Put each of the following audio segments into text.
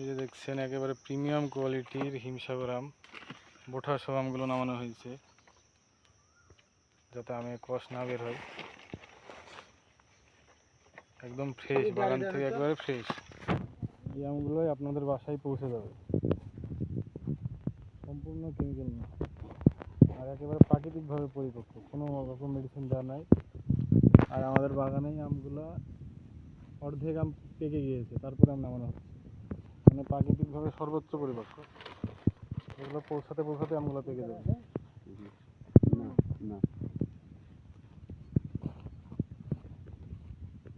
এই যে দেখছেন একেবারে প্রিমিয়াম কোয়ালিটির হিমসাগর আম, বোঠা সহ আমগুলো নামানো হয়েছে যাতে আমে কষ না বের হয়। একদম ফ্রেশ, বাগান থেকে একবারে ফ্রেশ। এই আমগুলোই আপনাদের বাসায় পৌঁছে যাবে, সম্পূর্ণ কেমিক্যাল না, আর একেবারে প্রাকৃতিকভাবে পরিপক্ক, কোনো রকম মেডিসিন দেওয়া নাই। আর আমাদের বাগানেই আমগুলো অর্ধেক আম পেকে গিয়েছে, তারপরে আম নামানো হচ্ছে, মানে প্রাকৃতিকভাবে সর্বোচ্চ পরিপক্ক। এগুলো পৌঁছাতে পৌঁছাতে আমগুলো পেকে যাবে।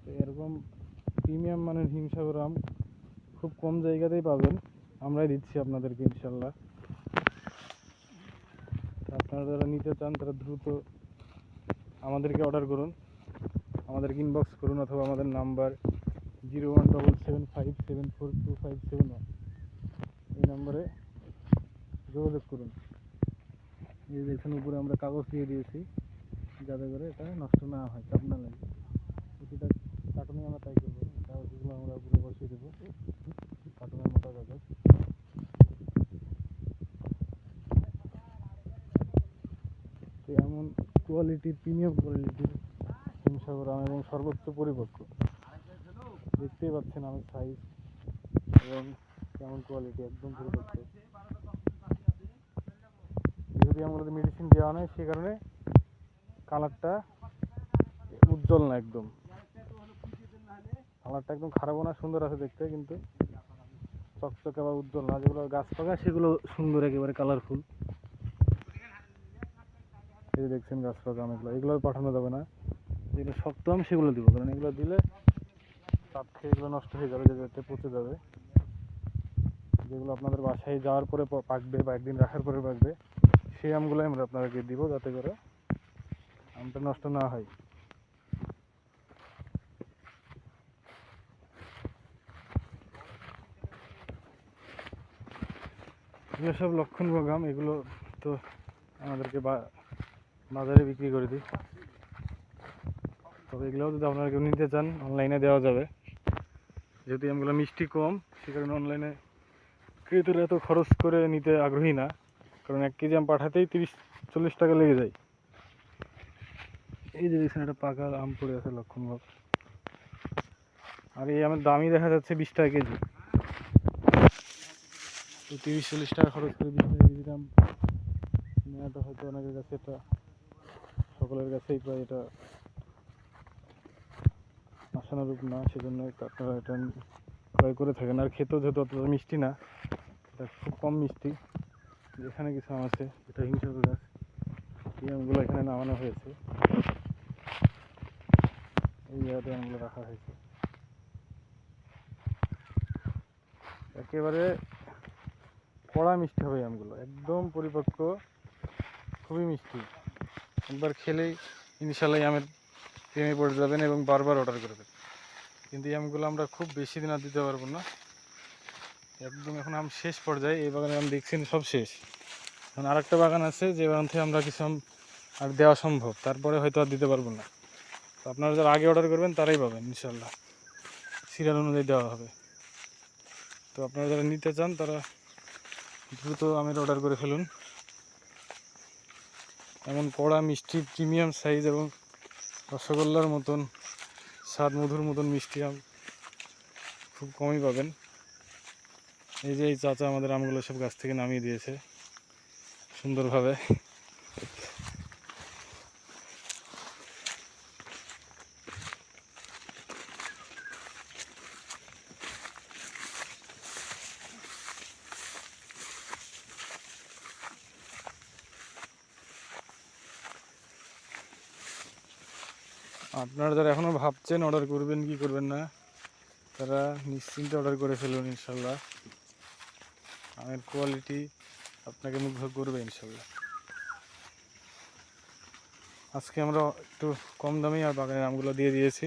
তো এরকম প্রিমিয়াম মানের হিমসাগর আম খুব কম জায়গাতেই পাবেন, আমরাই দিচ্ছি আপনাদেরকে ইনশাল্লাহ। আপনারা যারা নিতে চান তারা দ্রুত আমাদেরকে অর্ডার করুন, আমাদেরকে ইনবক্স করুন, অথবা আমাদের নাম্বার 0177574257 এই নাম্বারে যোগাযোগ করুন। এই দেখুন উপরে আমরা কাগজ দিয়ে দিয়েছি যাতে করে এটা নষ্ট না হয়, চাপ না লাগে। প্রতিটা কার্টুনে আমরা তাই করবো, কাগজগুলো আমরা উপরে বসিয়ে দেবো, কার্টুনের মোটা কাগজ। তো এমন কোয়ালিটির, প্রিমিয়াম কোয়ালিটির হিমসাগর আম এবং সর্বোচ্চ পরিপক্ক, দেখতেই পাচ্ছেন আমের সাইজ এবং কেমন কোয়ালিটি, একদম পরিপক্ক। যদি আমগুলোতে মেডিসিন দেওয়া নয় সে কারণে কালারটা উজ্জ্বল না, একদম কালারটা একদম খারাপও না, সুন্দর আছে দেখতে, কিন্তু চকচকে বা উজ্জ্বল না। যেগুলো গাছ পাকা সেগুলো সুন্দর, একেবারে কালারফুল। এই দেখছেন গাছ পাকা আম, এগুলো পাঠানো যাবে না। যেগুলো শক্ত আম সেগুলো দিব, কারণ এগুলো দিলে চাপ খেয়ে এগুলো নষ্ট হয়ে যাবে, যেতে পচে যাবে। যেগুলো আপনাদের বাসায় যাওয়ার পরে পাকবে বা একদিন রাখার পরে পাকবে, সেই আমগুলোই আমরা আপনাদেরকে দিব, যাতে করে আমটা নষ্ট না হয়। এগুলো সব লক্ষণভোগ আম, এগুলো তো আমাদেরকে বাজারে বিক্রি করে দিই। তবে এগুলোও যদি আপনারা কেউ নিতে চান অনলাইনে দেওয়া যাবে। যেহেতু আমগুলো মিষ্টি কম, সে কারণে অনলাইনে ক্রেতারা এত খরচ করে নিতে আগ্রহী না, কারণ 1 কেজি আম পাঠাতেই 30-40 টাকা লেগে যায়। এই যে দেখছেন একটা পাকা আম পড়ে আছে লক্ষণভোগ, আর এই আমের দামই দেখা যাচ্ছে 20 টাকা কেজি। তো 30-40 টাকা খরচ করে 20 টাকা কেজি দাম নেওয়াটা হয়তো অনেকের কাছে, এটা সকলের কাছেই প্রায় এটা আশানুরূপ না, সেজন্য আপনারা এটা ক্রয় করে থাকেন। আর খেতেও যেহেতু অতটা মিষ্টি না, এটা খুব কম মিষ্টি। যেখানে কিছু আম আছে, এটা হিমসাগর গাছ, এই আমগুলো এখানে নামানো হয়েছে, এই জায়গাতে আমগুলো রাখা হয়েছে। একেবারে কড়া মিষ্টি হবে আমগুলো, একদম পরিপক্ক, খুবই মিষ্টি। একবার খেলেই ইনশাল্লাহ আমের প্রেমে পড়ে যাবেন এবং বারবার অর্ডার করবেন। কিন্তু এই আমগুলো আমরা খুব বেশি দিন আর দিতে পারবো না, একদম এখন আম শেষ পর্যায়ে। এই বাগানে আম দেখছেন সব শেষ। এখন আর একটা বাগান আছে, যে বাগান থেকে আমরা কিছু আম আর দেওয়া সম্ভব, তারপরে হয়তো আর দিতে পারবো না। তো আপনারা যারা আগে অর্ডার করবেন তারাই পাবেন ইনশাল্লাহ, সিরিয়াল অনুযায়ী দেওয়া হবে। তো আপনারা যারা নিতে চান তারা দ্রুত আমের অর্ডার করে ফেলুন। এমন কড়া মিষ্টি প্রিমিয়াম সাইজ এবং রসগোল্লার মতন স্বাদ, মধুর মতন মিষ্টি আম খুব কমই পাবেন। এই যে এই চাচা আমাদের আমগুলো সব গাছ থেকে নামিয়ে দিয়েছে সুন্দরভাবে। আপনারা যারা এখনও ভাবছেন অর্ডার করবেন কি করবেন না, তারা নিশ্চিন্তে অর্ডার করে ফেলুন ইনশাল্লাহ। আমের কোয়ালিটি আপনাকে মুগ্ধ করবে ইনশাল্লাহ। আজকে আমরা একটু কম দামেই আর বাগানের আমগুলো দিয়ে দিয়েছি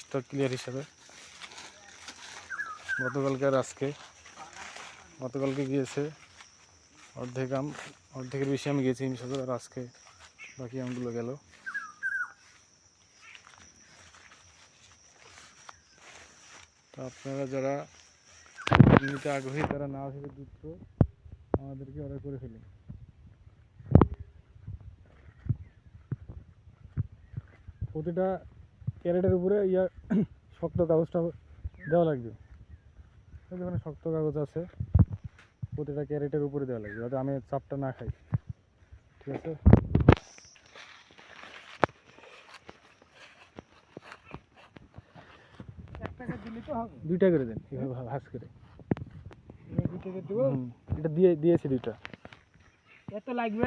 স্টক ক্লিয়ার হিসাবে। গতকালকে আর আজকে, গতকালকে গিয়েছে অর্ধেক আম, অর্ধেকের বেশি আমি গিয়েছি হিমসাগর, আর আজকে বাকি আমগুলো গেল। তো আপনারা যারা নিতে আগ্রহী তারা না ভেবে দ্রুত আমাদেরকে অর্ডার করে ফেলুন। প্রতিটা ক্যারেটের উপরে শক্ত কাগজটা দেওয়া লাগবে। যেখানে শক্ত কাগজ আছে প্রতিটা ক্যারেটের উপরে দেওয়া লাগবে, যাতে আমি চাপটা না খাই। ঠিক আছে, দুইটা করে দেন এভাবে ভাঁজ করে। এটা দিয়েছি দুইটা। এত লাগবে।